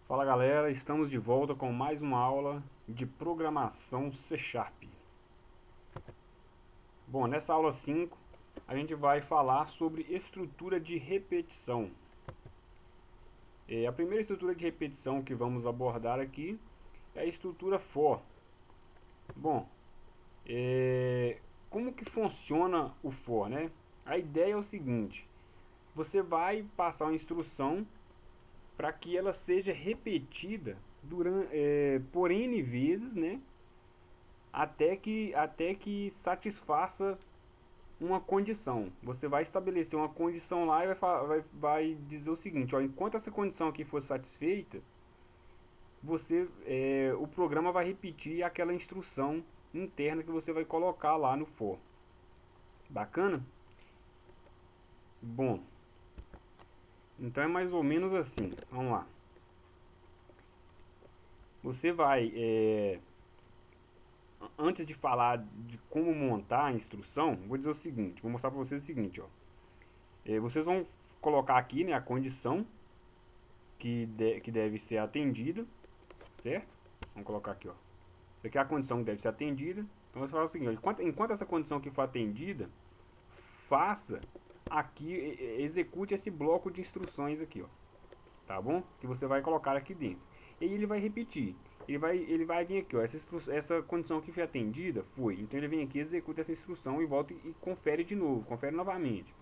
Fala galera, estamos de volta com mais uma aula de programação C Sharp. Bom, nessa aula 5 a gente vai falar sobre estrutura de repetição. A primeira estrutura de repetição que vamos abordar aqui é a estrutura for. Bom, como que funciona o for, né? A ideia é o seguinte: você vai passar uma instrução para que ela seja repetida por N vezes, né? Até que satisfaça uma condição. Você vai estabelecer uma condição lá e vai dizer o seguinte: ó, enquanto essa condição aqui for satisfeita, o programa vai repetir aquela instrução interna que você vai colocar lá no for. Bacana? Bom, então é mais ou menos assim. Vamos lá. Você vai antes de falar de como montar a instrução, vou dizer o seguinte, vou mostrar para vocês o seguinte, ó. Vocês vão colocar aqui, né, a condição que deve ser atendida, certo? Vamos colocar aqui, ó. Isso aqui é a condição que deve ser atendida. Então você fala o seguinte, ó, enquanto essa condição aqui for atendida, faça aqui, execute esse bloco de instruções aqui, ó. Tá bom? Que você vai colocar aqui dentro. E ele vai repetir. Ele vai vir aqui, ó, essa condição que foi atendida, foi. Então ele vem aqui, executa essa instrução e volta e confere de novo, confere novamente.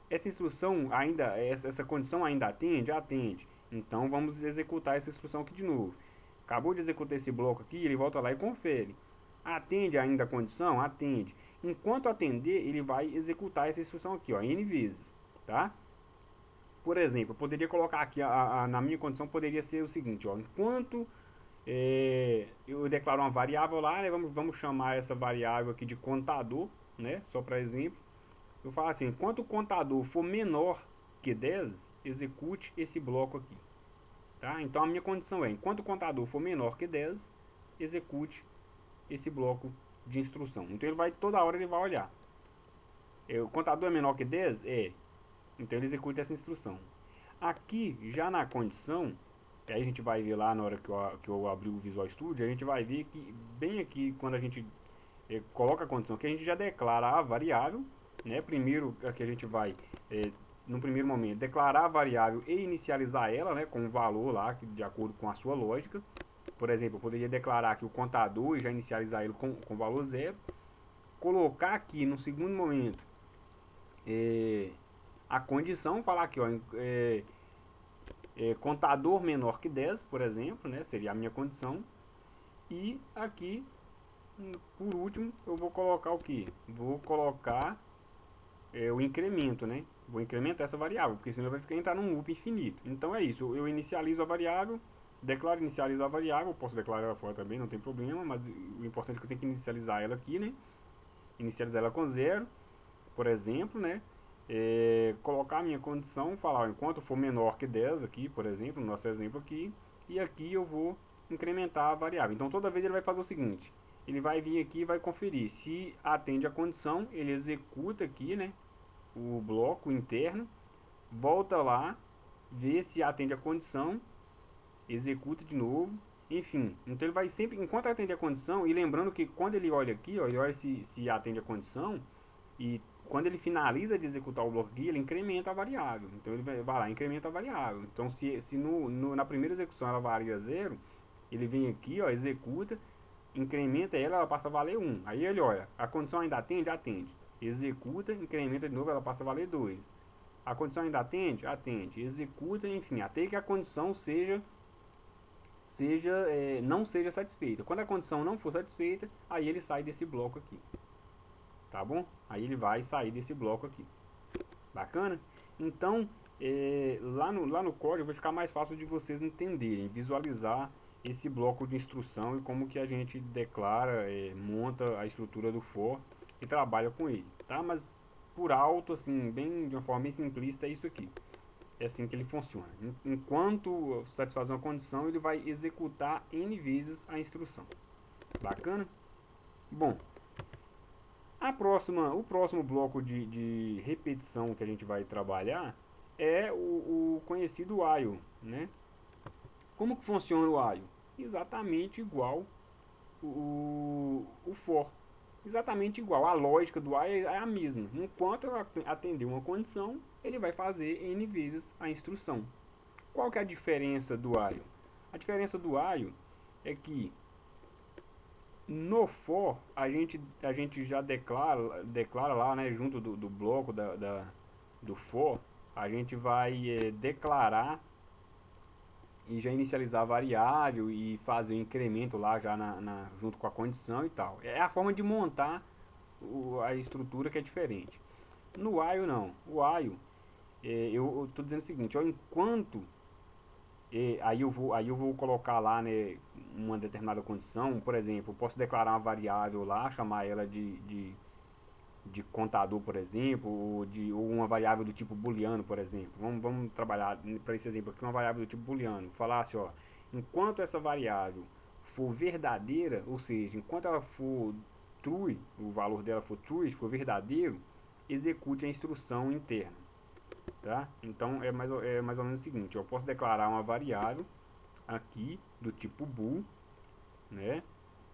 Essa instrução ainda, essa condição ainda atende? Atende. Então vamos executar essa instrução aqui de novo. Acabou de executar esse bloco aqui, ele volta lá e confere. Atende ainda a condição? Atende. Enquanto atender, ele vai executar essa instrução aqui, ó, N vezes, tá? Por exemplo, eu poderia colocar aqui, na minha condição, poderia ser o seguinte, ó, enquanto eu declaro uma variável lá, né, vamos chamar essa variável aqui de contador, né, só para exemplo. Eu falo assim, enquanto o contador for menor que 10, execute esse bloco aqui. Tá? Então a minha condição é, enquanto o contador for menor que 10, execute esse bloco de instrução. Então ele vai, toda hora ele vai olhar. O contador é menor que 10? É. Então ele executa essa instrução. Aqui, já na condição, que aí a gente vai ver lá na hora que eu abrir o Visual Studio, a gente vai ver que bem aqui, quando a gente coloca a condição, que a gente já declara a variável, né? Primeiro aqui a gente vai, no primeiro momento, declarar a variável e inicializar ela, né? Com um valor lá, de acordo com a sua lógica. Por exemplo, eu poderia declarar aqui o contador e já inicializar ele com valor zero. Colocar aqui no segundo momento a condição, falar aqui, ó, contador menor que 10, por exemplo, né? Seria a minha condição. E aqui, por último, eu vou colocar o que? Vou colocar o incremento, né? Vou incrementar essa variável, porque senão vai entrar num loop infinito. Então é isso, eu inicializo a variável, declaro inicializar a variável, posso declarar ela fora também, não tem problema, mas o importante é que eu tenho que inicializar ela aqui, né? Inicializar ela com zero, por exemplo, né? Colocar a minha condição, falar, ó, enquanto for menor que 10 aqui, por exemplo, no nosso exemplo aqui, e aqui eu vou incrementar a variável. Então toda vez ele vai fazer o seguinte, ele vai vir aqui e vai conferir se atende a condição, ele executa aqui, né, o bloco interno, volta lá, vê se atende a condição, executa de novo, enfim. Então ele vai sempre, enquanto atende a condição, e lembrando que quando ele olha aqui, ó, ele olha se atende a condição, e quando ele finaliza de executar o bloco aqui, ele incrementa a variável. Então ele vai lá, incrementa a variável. Então se na primeira execução ela valia 0, ele vem aqui, ó, executa, incrementa ela passa a valer 1. Aí ele olha, a condição ainda atende? Atende. Executa, incrementa de novo, ela passa a valer 2. A condição ainda atende? Atende. Executa, enfim, até que a condição não seja satisfeita. Quando a condição não for satisfeita, aí ele sai desse bloco aqui. Tá bom? Aí ele vai sair desse bloco aqui. Bacana? Então, lá no código vai ficar mais fácil de vocês entenderem, visualizar esse bloco de instrução e como que a gente declara, monta a estrutura do for e trabalha com ele, tá? Mas por alto, assim, bem de uma forma bem simplista, é isso aqui. É assim que ele funciona. Enquanto satisfazer uma condição, ele vai executar N vezes a instrução. Bacana? Bom, o próximo bloco de repetição que a gente vai trabalhar é o conhecido while, né? Como que funciona o while? Exatamente igual o for. Exatamente igual. A lógica do while é a mesma. Enquanto eu atender uma condição, ele vai fazer n vezes a instrução. Qual que é a diferença do while? A diferença do while é que no for a gente já declara lá, né, junto do bloco do for, a gente vai declarar e já inicializar a variável e fazer o incremento lá já junto com a condição e tal. É a forma de montar a estrutura que é diferente. No while não. O while, eu estou dizendo o seguinte, ó, enquanto aí eu vou colocar lá, né, uma determinada condição, por exemplo, eu posso declarar uma variável lá, chamar ela de contador, por exemplo, ou uma variável do tipo booleano, por exemplo. Vamos trabalhar para esse exemplo aqui uma variável do tipo booleano. Falar assim, ó, enquanto essa variável for verdadeira, ou seja, enquanto ela for true, o valor dela for true, for verdadeiro, execute a instrução interna. Tá? Então é mais ou menos o seguinte, eu posso declarar uma variável aqui do tipo bool, né?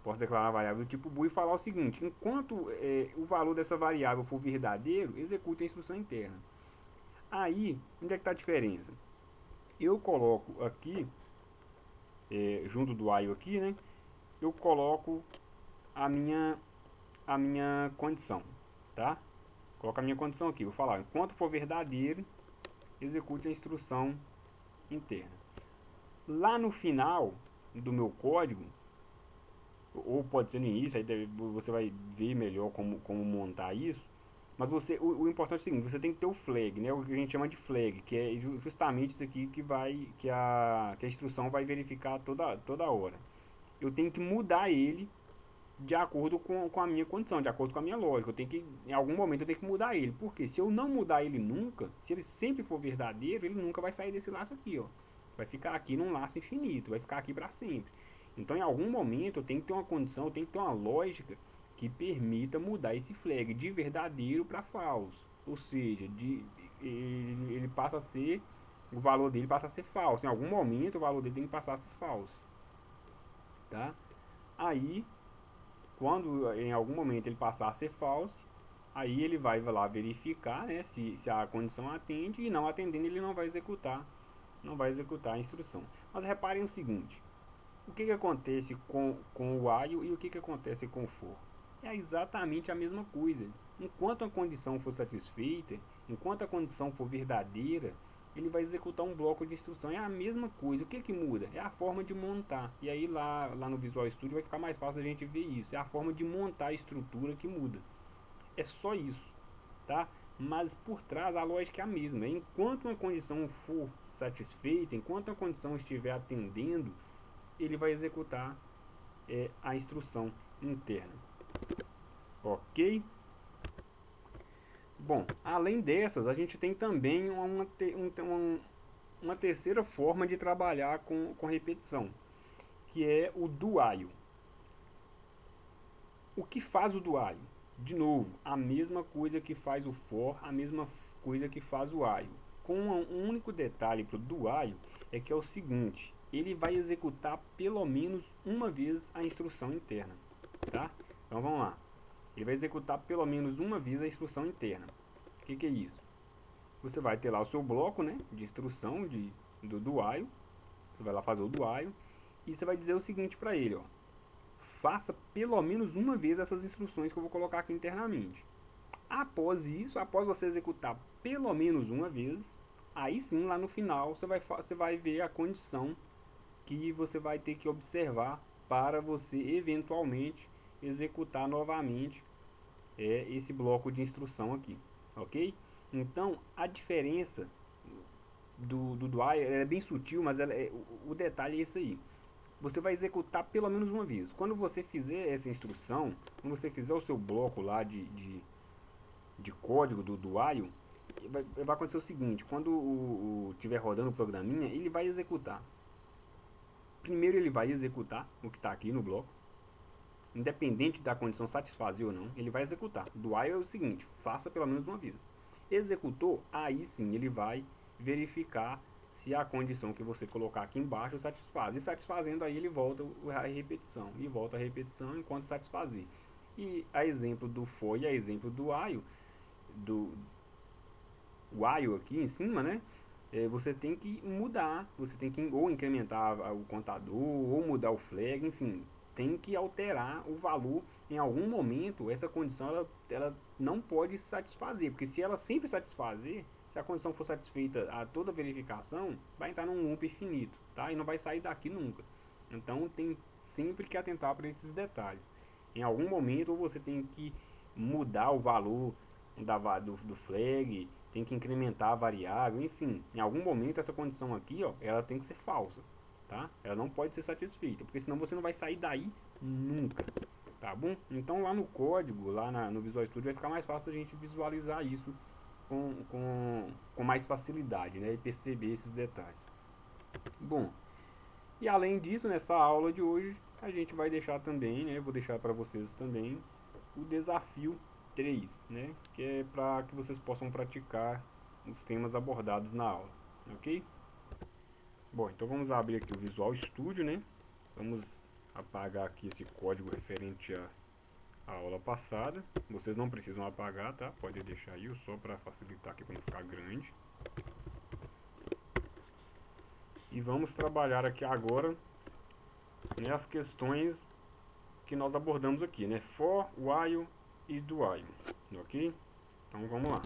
Posso declarar uma variável do tipo bool e falar o seguinte, enquanto o valor dessa variável for verdadeiro, execute a instrução interna. Aí, onde é que está a diferença? Eu coloco aqui, junto do while aqui, né? Eu coloco a minha condição, tá? Coloco a minha condição aqui, vou falar, enquanto for verdadeiro, execute a instrução interna. Lá no final do meu código, ou pode ser no início, aí você vai ver melhor como montar isso, mas o importante é o seguinte, você tem que ter o flag, né, o que a gente chama de flag, que é justamente isso aqui que a instrução vai verificar toda hora. Eu tenho que mudar ele de acordo com a minha condição, de acordo com a minha lógica. Em algum momento eu tenho que mudar ele. Porque se eu não mudar ele nunca, se ele sempre for verdadeiro, ele nunca vai sair desse laço aqui, ó. Vai ficar aqui num laço infinito, vai ficar aqui para sempre. Então em algum momento eu tenho que ter uma condição, eu tenho que ter uma lógica que permita mudar esse flag de verdadeiro para falso. Ou seja, ele passa a ser, o valor dele passa a ser falso. Em algum momento o valor dele tem que passar a ser falso. Tá? Aí quando em algum momento ele passar a ser falso, aí ele vai lá verificar, né, se a condição atende, e não atendendo ele não vai executar a instrução. Mas reparem o seguinte, o que acontece com o while e o que acontece com o for? É exatamente a mesma coisa. Enquanto a condição for satisfeita, enquanto a condição for verdadeira, ele vai executar um bloco de instrução. É a mesma coisa. O que muda? É a forma de montar. E aí lá no Visual Studio vai ficar mais fácil a gente ver isso. É a forma de montar a estrutura que muda. É só isso, tá? Mas por trás a lógica é a mesma. Enquanto uma condição for satisfeita, enquanto a condição estiver atendendo, ele vai executar a instrução interna. Ok? Bom, além dessas, a gente tem também uma terceira forma de trabalhar com repetição, que é o do while. O que faz o do while? De novo, a mesma coisa que faz o for, a mesma coisa que faz o while. Com um único detalhe para o do while é que é o seguinte, ele vai executar pelo menos uma vez a instrução interna, tá? Então vamos lá. Ele vai executar pelo menos uma vez a instrução interna. O que é isso? Você vai ter lá o seu bloco, né, de instrução do while. Você vai lá fazer o do while e você vai dizer o seguinte para ele, ó. Faça pelo menos uma vez essas instruções que eu vou colocar aqui internamente. Após isso, após você executar pelo menos uma vez, aí sim lá no final você vai ver a condição que você vai ter que observar para você eventualmente executar novamente esse bloco de instrução aqui, ok? Então a diferença do while é bem sutil, mas o detalhe é esse aí. Você vai executar pelo menos uma vez. Quando você fizer essa instrução, quando você fizer o seu bloco lá de código do while, vai acontecer o seguinte, quando estiver rodando o programinha, ele vai executar. Primeiro ele vai executar o que está aqui no bloco, independente da condição satisfazer ou não, ele vai executar. Do while é o seguinte, faça pelo menos uma vez. Executou, aí sim ele vai verificar se a condição que você colocar aqui embaixo satisfaz. E satisfazendo, aí ele volta a repetição. E volta a repetição enquanto satisfazer. E a exemplo do for e a exemplo do while, do while aqui em cima, né? Você tem que mudar, você tem que ou incrementar o contador, ou mudar o flag, enfim, tem que alterar o valor em algum momento. Essa condição ela não pode satisfazer, porque se ela sempre satisfazer, se a condição for satisfeita a toda verificação, vai entrar num loop infinito, tá? E não vai sair daqui nunca. Então tem sempre que atentar para esses detalhes. Em algum momento você tem que mudar o valor do flag, tem que incrementar a variável, enfim, em algum momento essa condição aqui, ó, ela tem que ser falsa, tá? Ela não pode ser satisfeita, porque senão você não vai sair daí nunca, tá bom? Então lá no código, lá no Visual Studio, vai ficar mais fácil a gente visualizar isso com mais facilidade, né? E perceber esses detalhes. Bom, e além disso, nessa aula de hoje, a gente vai deixar também, né? Vou deixar para vocês também o desafio 3, né? Que é para que vocês possam praticar os temas abordados na aula, ok? Bom, então vamos abrir aqui o Visual Studio, né? Vamos apagar aqui esse código referente à aula passada. Vocês não precisam apagar, tá? Pode deixar aí, só para facilitar aqui para não ficar grande. E vamos trabalhar aqui agora, né, as questões que nós abordamos aqui, né? For, while e do while, ok? Então vamos lá.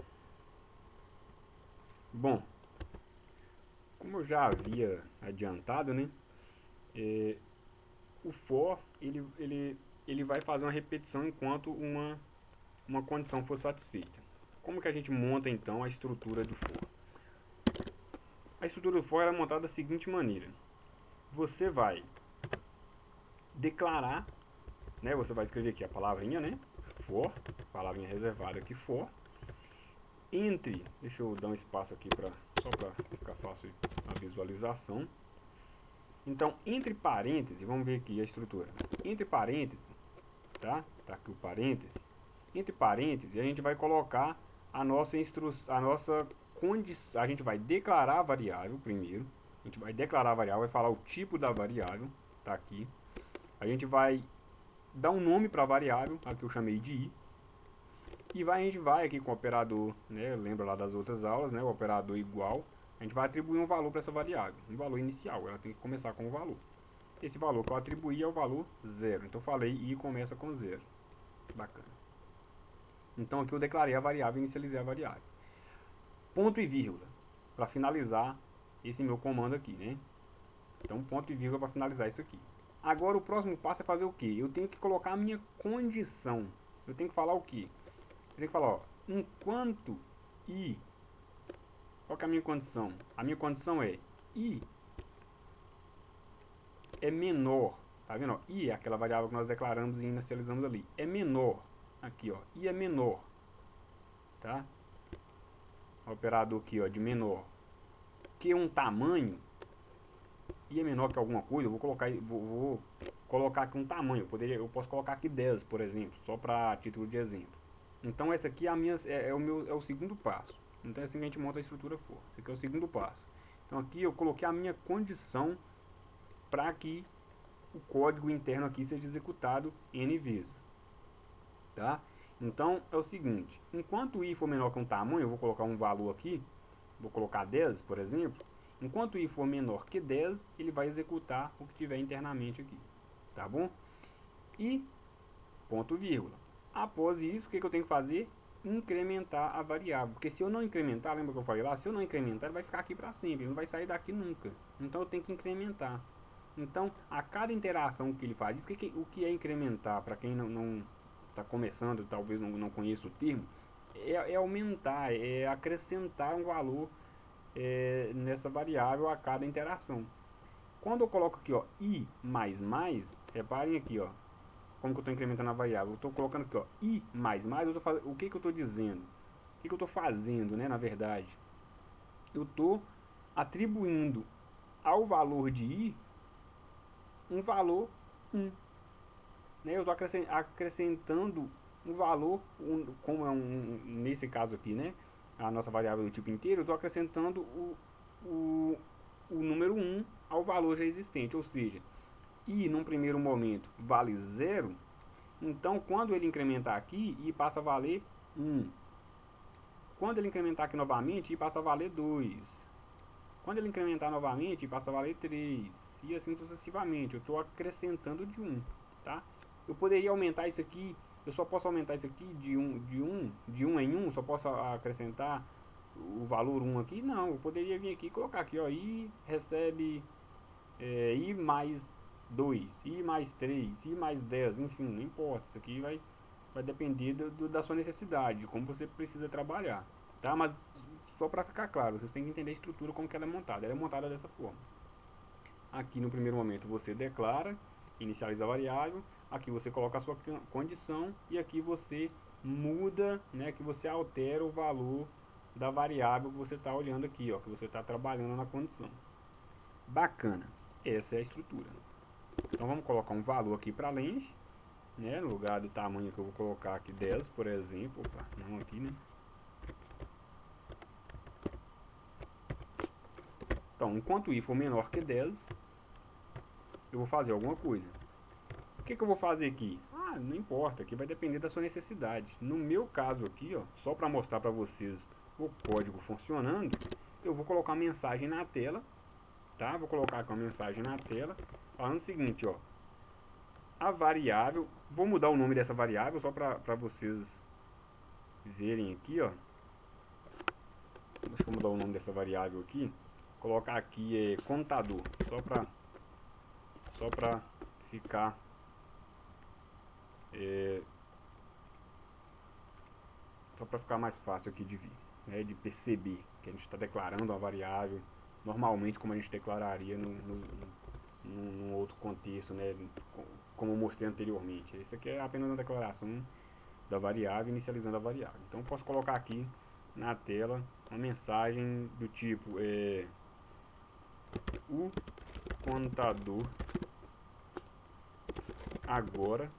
Bom, como eu já havia adiantado, né? O for ele vai fazer uma repetição enquanto uma condição for satisfeita. Como que a gente monta então a estrutura do for? A estrutura do for é montada da seguinte maneira: você vai declarar, né? Você vai escrever aqui a palavrinha, né? For, palavrinha reservada aqui, for. Entre, deixa eu dar um espaço aqui só para ficar fácil a visualização. Então, entre parênteses, vamos ver aqui a estrutura. Entre parênteses, tá? Tá aqui o parênteses. Entre parênteses, a gente vai colocar a nossa condição. A gente vai declarar a variável primeiro. A gente vai declarar a variável, vai falar o tipo da variável, tá aqui. A gente vai dar um nome para a variável, aqui eu chamei de i. E a gente vai aqui com o operador, né? Lembra lá das outras aulas, né? O operador igual. A gente vai atribuir um valor para essa variável, um valor inicial. Ela tem que começar com um valor. Esse valor que eu atribuí é o valor 0. Então eu falei i começa com 0. Bacana. Então aqui eu declarei a variável e inicializei a variável. Ponto e vírgula para finalizar esse meu comando aqui, né? Então ponto e vírgula para finalizar isso aqui. Agora o próximo passo é fazer o que? Eu tenho que colocar a minha condição. Eu tenho que falar o que? Eu tenho que falar, ó, enquanto i, qual que é a minha condição? A minha condição é i é menor, tá vendo? Ó, i é aquela variável que nós declaramos e inicializamos ali, é menor, aqui ó, i é menor, tá? O operador aqui ó, de menor, que um tamanho, i é menor que alguma coisa, eu vou colocar aqui um tamanho, eu posso colocar aqui 10, por exemplo, só para título de exemplo. Então essa aqui é o segundo passo. Então é assim que a gente monta a estrutura for. Esse aqui é o segundo passo. Então aqui eu coloquei a minha condição para que o código interno aqui seja executado n vezes. Tá? Então é o seguinte, enquanto i for menor que um tamanho, eu vou colocar um valor aqui, vou colocar 10, por exemplo. Enquanto i for menor que 10, ele vai executar o que tiver internamente aqui. Tá bom? E ponto vírgula. Após isso, o que eu tenho que fazer? Incrementar a variável. Porque se eu não incrementar, lembra que eu falei lá? Se eu não incrementar, ele vai ficar aqui para sempre. Ele não vai sair daqui nunca. Então eu tenho que incrementar. Então, a cada interação que ele faz, o que é incrementar? Para quem não está começando, talvez não conheça o termo, é aumentar, é acrescentar um valor nessa variável a cada interação. Quando eu coloco aqui, ó, i mais mais, reparem aqui, ó, como que eu estou incrementando a variável. Eu estou colocando aqui, ó, i mais mais, o que eu estou dizendo? O que eu estou fazendo, né, na verdade? Eu estou atribuindo ao valor de i um valor 1. Né? Eu estou acrescentando um valor, como é nesse caso aqui, né, a nossa variável do tipo inteiro, eu estou acrescentando o número 1 ao valor já existente, ou seja, i num primeiro momento vale 0, então quando ele incrementar aqui, i passa a valer 1. Quando ele incrementar aqui novamente, i passa a valer 2. Quando ele incrementar novamente, i passa a valer 3. E assim sucessivamente, eu estou acrescentando de 1, tá? Eu poderia aumentar isso aqui, eu só posso aumentar isso aqui de 1 em 1, só posso acrescentar o valor 1 aqui? Não, eu poderia vir aqui e colocar aqui, ó, i recebe i mais 2, i mais 3, i mais 10, enfim, não importa, isso aqui vai depender da sua necessidade, de como você precisa trabalhar, tá? Mas só para ficar claro, vocês têm que entender a estrutura, como que ela é montada dessa forma. Aqui no primeiro momento você declara, inicializa a variável, aqui você coloca a sua condição e aqui você muda, né, que você altera o valor da variável que você está olhando aqui, ó, que você está trabalhando na condição. Bacana, essa é a estrutura. Então vamos colocar um valor aqui para range, né, no lugar do tamanho que eu vou colocar aqui 10, por exemplo. Opa, não aqui, né? Então, enquanto i for menor que 10, eu vou fazer alguma coisa. O que eu vou fazer aqui? Ah, não importa, aqui vai depender da sua necessidade. No meu caso aqui, ó, só para mostrar para vocês o código funcionando, eu vou colocar uma mensagem na tela, tá? Vou colocar aqui uma mensagem na tela, falando o seguinte, ó. A variável, vou mudar o nome dessa variável só para vocês verem aqui, ó. Deixa eu mudar o nome dessa variável aqui. Colocar aqui contador, só para ficar só para ficar mais fácil aqui de ver, né, de perceber que a gente está declarando uma variável normalmente como a gente declararia num outro contexto, né, como eu mostrei anteriormente. Isso aqui é apenas uma declaração da variável, inicializando a variável. Então eu posso colocar aqui na tela uma mensagem do tipo o contador agora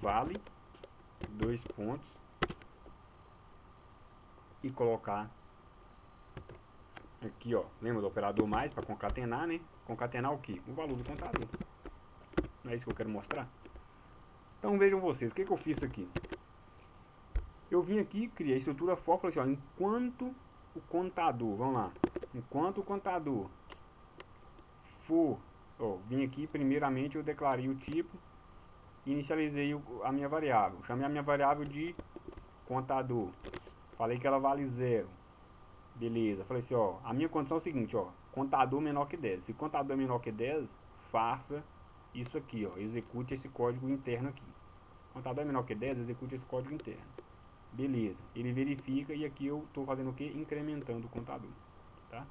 vale 2 pontos e colocar aqui, ó, lembra do operador mais para concatenar, né? Concatenar o que? O valor do contador. Não é isso que eu quero mostrar? Então vejam vocês, o que eu fiz aqui? Eu vim aqui, criei a estrutura for, falei assim, ó, enquanto o contador, vamos lá, enquanto o contador for, ó, vim aqui, primeiramente eu declarei o tipo, inicializei a minha variável, chamei a minha variável de contador, falei que ela vale 0, beleza, falei assim, ó, a minha condição é o seguinte, ó, contador menor que 10, se contador é menor que 10, faça isso aqui, ó, execute esse código interno aqui, contador é menor que 10, execute esse código interno. Beleza, ele verifica e aqui eu estou fazendo o que? Incrementando o contador, tá?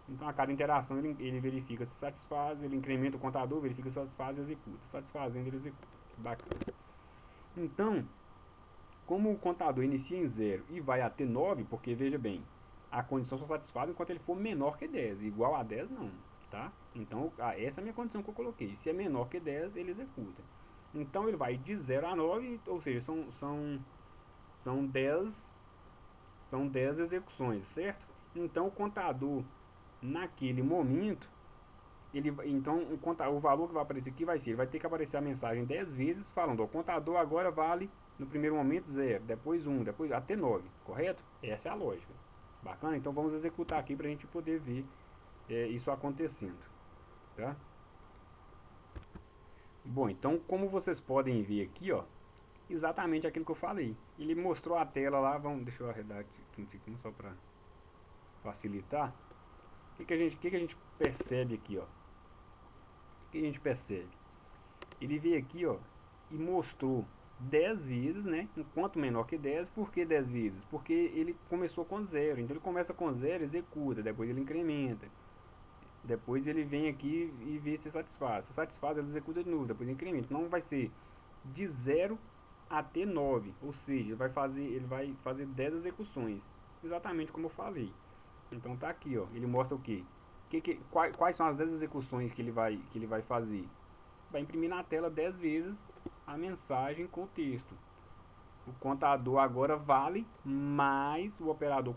Então a cada interação ele verifica se satisfaz, ele incrementa o contador, verifica se satisfaz e executa. Satisfazendo ele executa, bacana. Então, como o contador inicia em 0 e vai até 9, porque veja bem, a condição só satisfaz enquanto ele for menor que 10, igual a 10 não, tá? Então essa é a minha condição que eu coloquei, se é menor que 10 ele executa. Então ele vai de 0 a 9, ou seja, são 10 execuções, certo? Então o contador naquele momento, então o valor que vai aparecer aqui ele vai ter que aparecer a mensagem 10 vezes falando, o contador agora vale no primeiro momento 0, depois 1, depois até 9, correto? Essa é a lógica. Bacana? Então vamos executar aqui para a gente poder ver isso acontecendo, tá? Bom, então como vocês podem ver aqui, ó, exatamente aquilo que eu falei. Ele mostrou a tela lá, deixa eu arredar aqui um pouquinho só para facilitar. O que a gente percebe aqui, ó? O que a gente percebe? Ele veio aqui, ó, e mostrou 10 vezes, né? Enquanto menor que 10, por que 10 vezes? Porque ele começou com 0, então ele começa com 0, executa, depois ele incrementa. Depois ele vem aqui e vê se satisfaz. Se satisfaz, ele executa de novo, depois incrementa. Então vai ser de 0 até 9, ou seja, ele vai fazer 10 execuções, exatamente como eu falei. Então tá aqui, ó, ele mostra o que? Quais são as 10 execuções que ele vai fazer? Vai imprimir na tela 10 vezes a mensagem com o texto. O contador agora vale mais o operador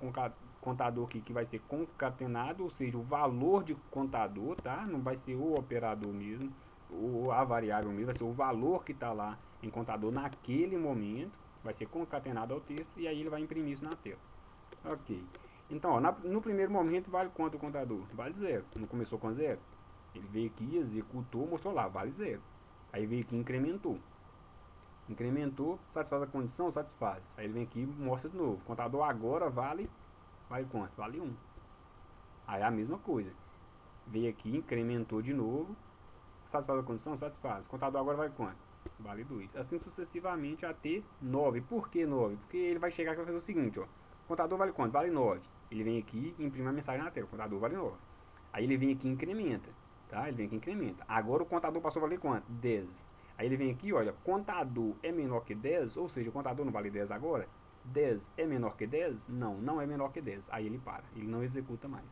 contador aqui que vai ser concatenado, ou seja, o valor de contador, tá? Não vai ser o operador mesmo, ou a variável mesmo, vai ser o valor que está lá em contador naquele momento, vai ser concatenado ao texto e aí ele vai imprimir isso na tela. Ok. Então, ó, no primeiro momento vale quanto o contador? Vale 0. Não começou com 0? Ele veio aqui, executou, mostrou lá, vale 0. Aí veio aqui e incrementou. Incrementou, satisfaz a condição, satisfaz. Aí ele vem aqui e mostra de novo. Contador agora vale quanto? Vale 1. Aí é a mesma coisa. Veio aqui, incrementou de novo. Satisfaz a condição, satisfaz. Contador agora vale quanto? Vale 2. Assim sucessivamente até 9. Por que 9? Porque ele vai chegar aqui e vai fazer o seguinte, ó. Contador vale quanto? Vale 9. Ele vem aqui e imprime a mensagem na tela. Contador vale 9. Aí ele vem aqui e incrementa. Tá? Ele vem aqui e incrementa. Agora o contador passou a valer quanto? 10. Aí ele vem aqui, olha, contador é menor que 10, ou seja, o contador não vale 10 agora. 10 é menor que 10? Não, não é menor que 10. Aí ele para, ele não executa mais.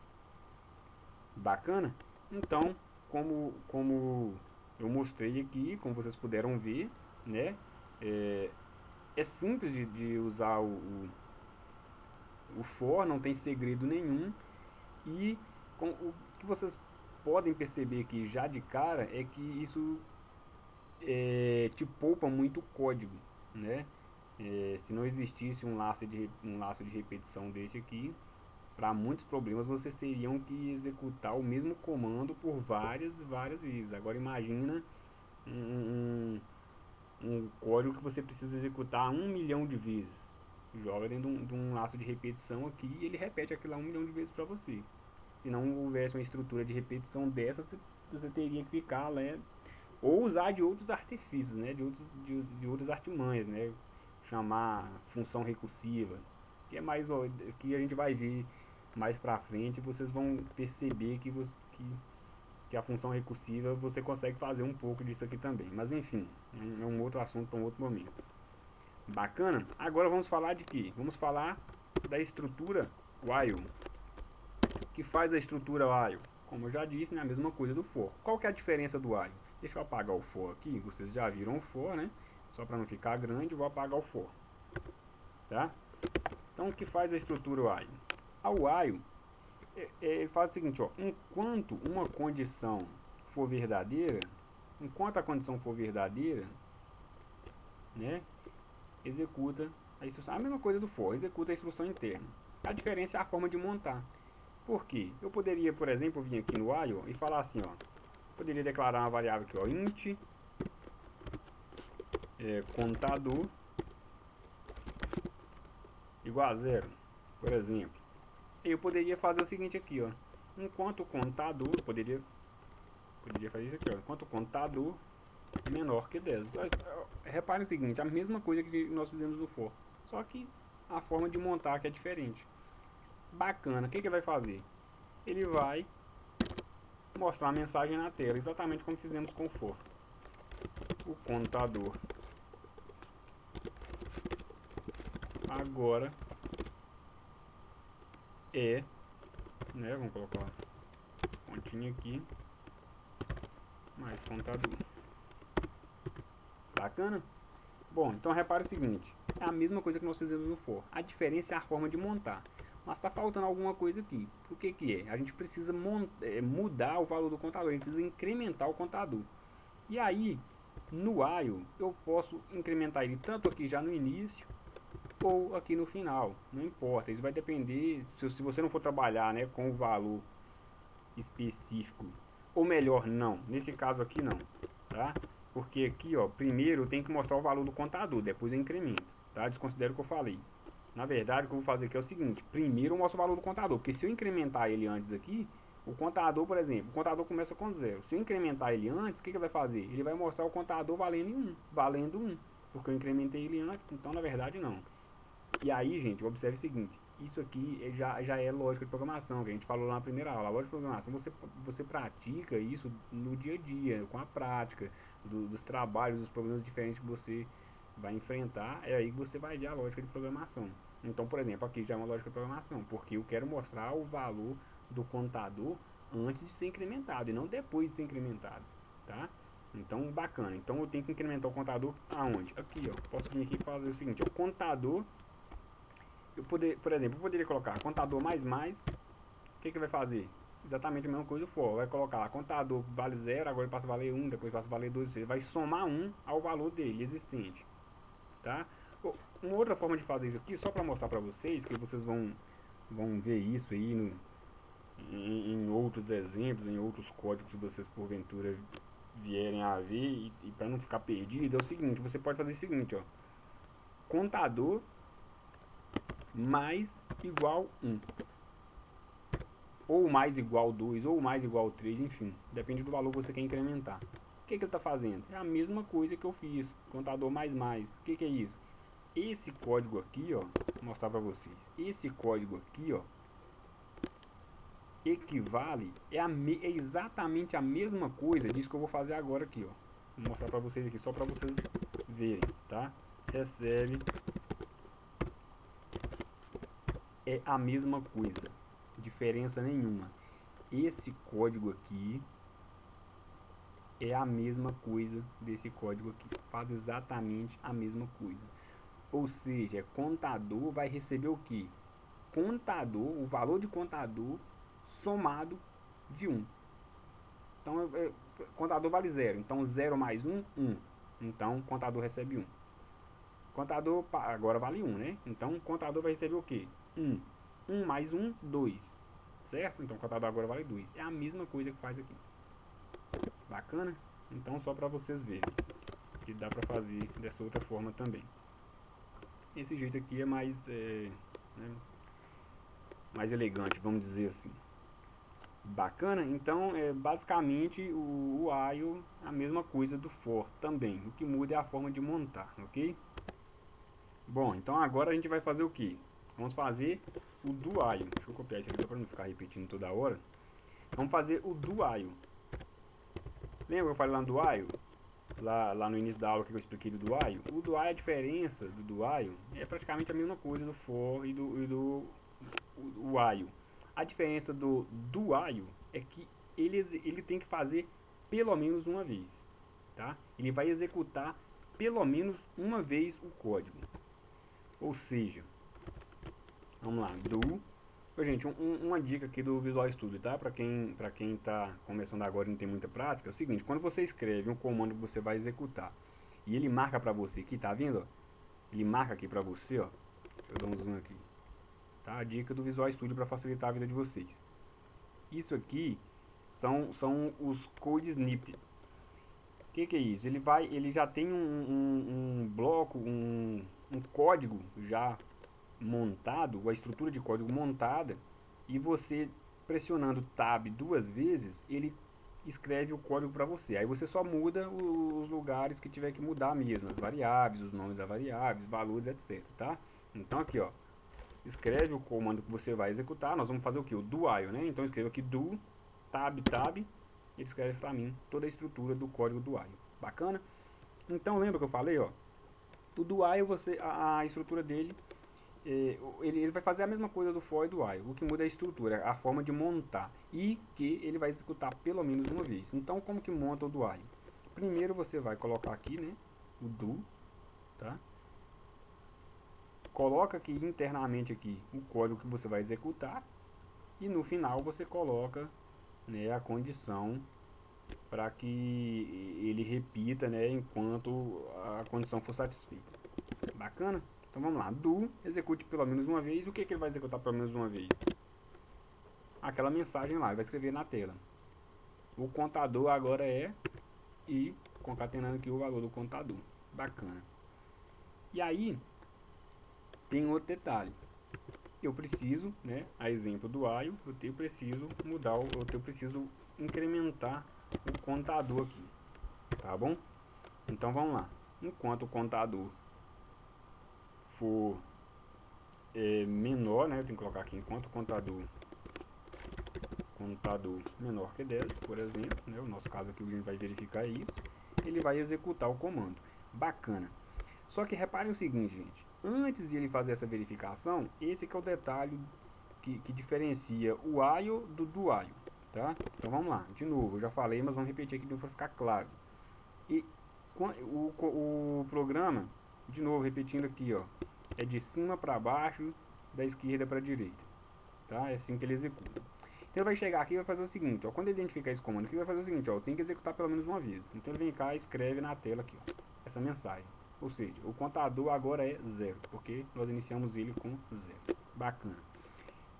Bacana? Então, como eu mostrei aqui, como vocês puderam ver, né? É simples de usar o for, não tem segredo nenhum. E o que vocês podem perceber aqui já de cara é que isso te poupa muito código, né? Se não existisse um laço de repetição desse aqui, para muitos problemas vocês teriam que executar o mesmo comando por várias vezes. Agora imagina um código que você precisa executar 1 milhão de vezes. Joga dentro de um laço de repetição aqui e ele repete aquilo lá 1 milhão de vezes para você. Se não houvesse uma estrutura de repetição dessa, você teria que ficar, né, ou usar de outros artifícios, né, de outras artimanhas, né, chamar função recursiva, que é mais que a gente vai ver mais pra frente. Vocês vão perceber que a função recursiva você consegue fazer um pouco disso aqui também, mas enfim, é um outro assunto para um outro momento. Bacana? Agora vamos falar de quê? Vamos falar da estrutura while. Que faz a estrutura while? Como eu já disse, é a mesma coisa do for. Qual que é a diferença do while? Deixa eu apagar o for aqui, vocês já viram o for, né? Só para não ficar grande, vou apagar o for. Tá? Então, o que faz a estrutura while? A while faz o seguinte, ó, enquanto uma condição for verdadeira, enquanto a condição for verdadeira, né, executa a instrução. A mesma coisa do for, executa a instrução interna. A diferença é a forma de montar. Por quê? Eu poderia, por exemplo, vir aqui no while e falar assim, ó, poderia declarar uma variável aqui, ó, int contador igual a 0, por exemplo. Eu poderia fazer o seguinte aqui, ó, enquanto o contador, poderia fazer isso aqui, ó, enquanto o contador menor que 10. Reparem o seguinte, a mesma coisa que nós fizemos no for, só que a forma de montar que é diferente. Bacana, o que ele vai fazer? Ele vai mostrar a mensagem na tela, exatamente como fizemos com o for. O contador agora né, vamos colocar pontinho aqui, mais contador. Bacana? Bom, então repare o seguinte, é a mesma coisa que nós fizemos no for, a diferença é a forma de montar. Mas está faltando alguma coisa aqui. O que é? A gente precisa mudar o valor do contador, a gente precisa incrementar o contador. E aí, no while, eu posso incrementar ele tanto aqui já no início, ou aqui no final, não importa. Isso vai depender, se você não for trabalhar, né, com o valor específico, ou melhor, não. Nesse caso aqui não, tá? Porque aqui, ó, primeiro eu tenho que mostrar o valor do contador, depois eu incremento, tá? Desconsidero o que eu falei. Na verdade, o que eu vou fazer aqui é o seguinte, primeiro eu mostro o valor do contador, porque se eu incrementar ele antes aqui, o contador, por exemplo, o contador começa com 0. Se eu incrementar ele antes, o que ele vai fazer? Ele vai mostrar o contador valendo 1, porque eu incrementei ele antes, então na verdade não. E aí, gente, observe o seguinte, isso aqui já é lógica de programação, que a gente falou lá na primeira aula. A lógica de programação, você pratica isso no dia a dia, com a prática, dos trabalhos, dos problemas diferentes que você vai enfrentar, é aí que você vai ver a lógica de programação. Então, por exemplo, aqui já é uma lógica de programação, porque eu quero mostrar o valor do contador antes de ser incrementado, e não depois de ser incrementado, tá? Então, bacana. Então, eu tenho que incrementar o contador aonde? Aqui, ó. Posso vir aqui e fazer o seguinte, o contador por exemplo, eu poderia colocar contador mais, o que vai fazer? Exatamente a mesma coisa do for. Vai colocar lá, contador vale 0, agora ele passa a valer 1, depois passa a valer 2, ele vai somar 1 ao valor dele existente, tá? Uma outra forma de fazer isso aqui, só para mostrar para vocês, que vocês vão ver isso aí em outros exemplos, em outros códigos que vocês porventura vierem a ver, e para não ficar perdido, é o seguinte, você pode fazer o seguinte, ó, contador mais igual 1, ou mais igual 2, ou mais igual 3, enfim, depende do valor que você quer incrementar. O que ele está fazendo? É a mesma coisa que eu fiz, contador mais. O que é isso? Esse código aqui, ó, vou mostrar para vocês. Esse código aqui, ó, equivale, é exatamente a mesma coisa disso que eu vou fazer agora aqui, ó. Vou mostrar para vocês aqui, só para vocês verem, tá? Recebe é a mesma coisa, diferença nenhuma. Esse código aqui é a mesma coisa desse código aqui, faz exatamente a mesma coisa. Ou seja, contador vai receber o que? Contador, o valor de contador somado de 1. Então, contador vale 0. Então, 0 mais 1, 1. Então, contador recebe 1. Contador agora vale 1, né? Então, contador vai receber o que? 1. 1 mais 1, 2. Certo? Então, contador agora vale 2. É a mesma coisa que faz aqui. Bacana? Então, só para vocês verem que dá para fazer dessa outra forma também. Esse jeito aqui é mais, né, mais elegante, vamos dizer assim. Bacana? Então, basicamente, o while é a mesma coisa do for também. O que muda é a forma de montar, ok? Bom, então agora a gente vai fazer o que? Vamos fazer o do while. Deixa eu copiar isso aqui só para não ficar repetindo toda hora. Vamos fazer o do while. Lembra que eu falei lá no do while? Lá no início da aula que eu expliquei do while? O do while, a diferença do while é praticamente a mesma coisa do for e do while. A diferença do while é que ele tem que fazer pelo menos uma vez, tá? Ele vai executar pelo menos uma vez o código. Ou seja, vamos lá, gente, uma dica aqui do Visual Studio, tá? Para quem tá começando agora e não tem muita prática, é o seguinte, quando você escreve um comando que você vai executar e ele marca para você aqui, tá vendo? Ó? Ele marca aqui para você, ó. Deixa eu dar um zoom aqui. Tá? A dica do Visual Studio para facilitar a vida de vocês. Isso aqui são os code snippet. O que é isso? Ele já tem um bloco, um código já montado, a estrutura de código montada, e você pressionando Tab 2 vezes, ele escreve o código para você. Aí você só muda os lugares que tiver que mudar mesmo, as variáveis, os nomes das variáveis, valores, etc, tá? Então aqui, ó, escreve o comando que você vai executar. Nós vamos fazer o que? O do while, né? Então escreva aqui do tab, ele escreve para mim toda a estrutura do código do while. Bacana? Então lembra que eu falei, ó, o do while, a estrutura dele, ele vai fazer a mesma coisa do for e do while. O que muda é a estrutura, a forma de montar, e que ele vai executar pelo menos uma vez. Então como que monta o do while? Primeiro você vai colocar aqui, né, o do, tá? Coloca aqui internamente aqui o código que você vai executar, e no final você coloca, né, a condição para que ele repita, né, enquanto a condição for satisfeita. Bacana? Então vamos lá, do execute pelo menos uma vez. O que ele vai executar pelo menos uma vez? Aquela mensagem lá, ele vai escrever na tela. O contador agora e concatenando aqui o valor do contador. Bacana. E aí tem outro detalhe. Eu preciso, né, a exemplo do while, eu preciso mudar, eu preciso incrementar o contador aqui, tá bom? Então vamos lá. Enquanto o contador for menor, né, eu tenho que colocar aqui enquanto o contador menor que 10, por exemplo, né, o nosso caso aqui a gente vai verificar isso, ele vai executar o comando. Bacana. Só que reparem o seguinte, gente, antes de ele fazer essa verificação, esse que é o detalhe que diferencia o while do while, tá? Então vamos lá, de novo, eu já falei, mas vamos repetir aqui para ficar claro. E o programa, de novo, repetindo aqui, ó, é de cima para baixo da esquerda para a direita, tá? É assim que ele executa. Então ele vai chegar aqui e vai fazer o seguinte, ó, quando ele identificar esse comando aqui, ele vai fazer o seguinte, ó, tem que executar pelo menos uma vez. Então ele vem cá e escreve na tela aqui, ó, essa mensagem. Ou seja, o contador agora é 0, porque nós iniciamos ele com 0. Bacana.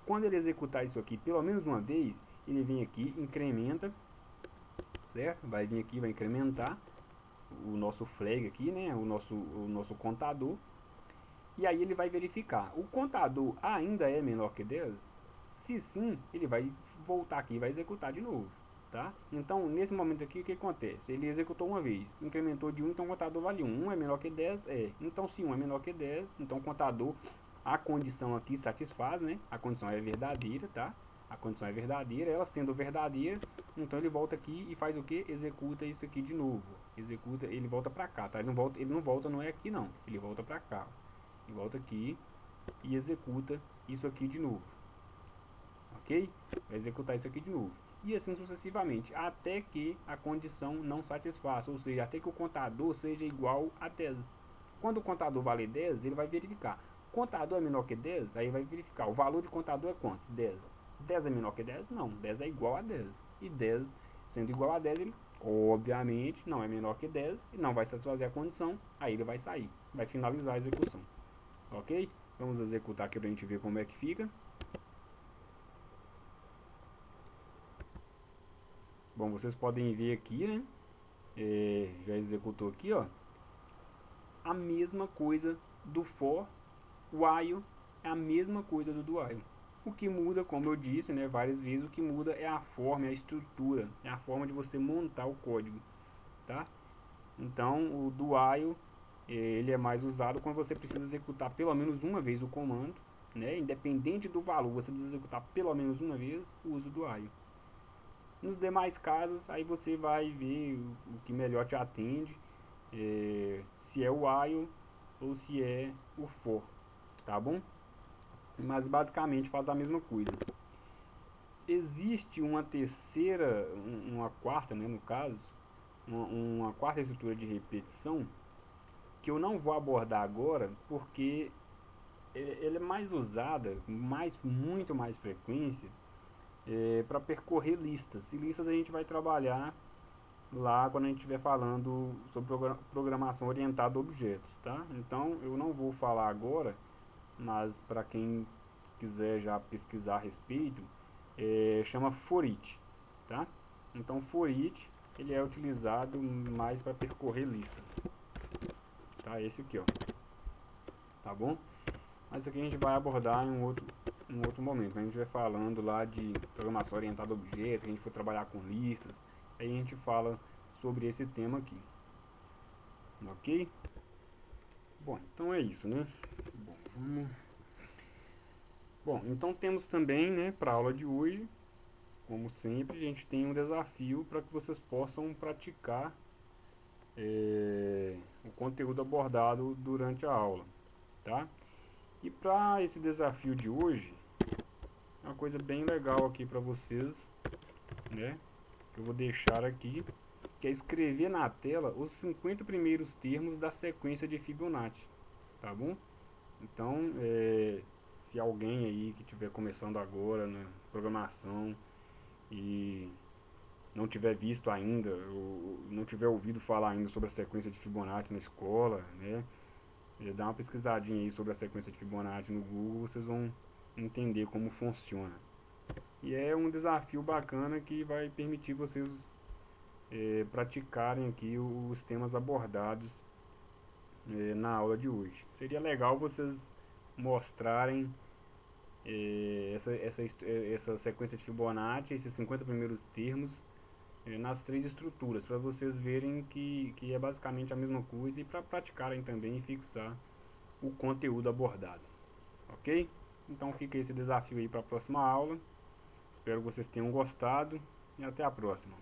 Quando ele executar isso aqui pelo menos uma vez, ele vem aqui, incrementa, certo? Vai vir aqui, vai incrementar o nosso flag aqui, né? O nosso contador. E aí ele vai verificar. O contador ainda é menor que 10? Se sim, ele vai voltar aqui e vai executar de novo, tá? Então, nesse momento aqui, o que acontece? Ele executou uma vez, incrementou de 1, então o contador vale 1. 1 é menor que 10? É. Então, se 1 é menor que 10, então o contador, a condição aqui satisfaz, né? A condição é verdadeira, tá? A condição é verdadeira, ela sendo verdadeira, então ele volta aqui e faz o que? Executa isso aqui de novo. Executa, ele volta pra cá, tá? Ele não volta, não é aqui não. Ele volta pra cá. Ele volta aqui e executa isso aqui de novo. Ok? Vai executar isso aqui de novo. E assim sucessivamente, até que a condição não satisfaça, ou seja, até que o contador seja igual a 10. Quando o contador vale 10, ele vai verificar. Contador é menor que 10, aí vai verificar. O valor de contador é quanto? 10. 10 é menor que 10? Não, 10 é igual a 10. E 10, sendo igual a 10, ele obviamente não é menor que 10 e não vai satisfazer a condição, aí ele vai sair, vai finalizar a execução. Ok? Vamos executar aqui para a gente ver como é que fica. Bom, vocês podem ver aqui, né? Já executou aqui, ó. A mesma coisa do for, while é a mesma coisa do while. O que muda, como eu disse, né, várias vezes, o que muda é a forma, é a estrutura, é a forma de você montar o código, tá? Então, o do while, ele é mais usado quando você precisa executar pelo menos uma vez o comando, né? Independente do valor, você precisa executar pelo menos uma vez o uso do while. Nos demais casos, aí você vai ver o que melhor te atende, se é o while ou se é o for, tá bom? Mas basicamente faz a mesma coisa. Existe uma terceira, uma quarta, né, no caso, uma quarta estrutura de repetição que eu não vou abordar agora porque ela é mais usada, muito mais frequência, para percorrer listas. E listas a gente vai trabalhar lá quando a gente estiver falando sobre programação orientada a objetos, tá? Então eu não vou falar agora, mas para quem quiser já pesquisar a respeito, chama forit, tá? Então forit ele é utilizado mais para percorrer lista, tá? Esse aqui, ó, tá bom? Mas isso aqui a gente vai abordar em um outro momento, quando a gente vai falando lá de programação orientada a objetos, que a gente for trabalhar com listas, aí a gente fala sobre esse tema aqui, ok? Bom, então é isso, né? Bom, então temos também, né, para a aula de hoje, como sempre, a gente tem um desafio para que vocês possam praticar o conteúdo abordado durante a aula, tá? E para esse desafio de hoje, é uma coisa bem legal aqui para vocês, né? Que eu vou deixar aqui, que é escrever na tela os 50 primeiros termos da sequência de Fibonacci, tá bom? Então, se alguém aí que estiver começando agora na programação e não tiver visto ainda, ou não tiver ouvido falar ainda sobre a sequência de Fibonacci na escola, né? Dá uma pesquisadinha aí sobre a sequência de Fibonacci no Google, vocês vão entender como funciona. E é um desafio bacana que vai permitir vocês praticarem aqui os temas abordados na aula de hoje. Seria legal vocês mostrarem essa sequência de Fibonacci, esses 50 primeiros termos, nas três estruturas, para vocês verem que é basicamente a mesma coisa e para praticarem também e fixar o conteúdo abordado, ok? Então fica esse desafio aí para a próxima aula. Espero que vocês tenham gostado e até a próxima.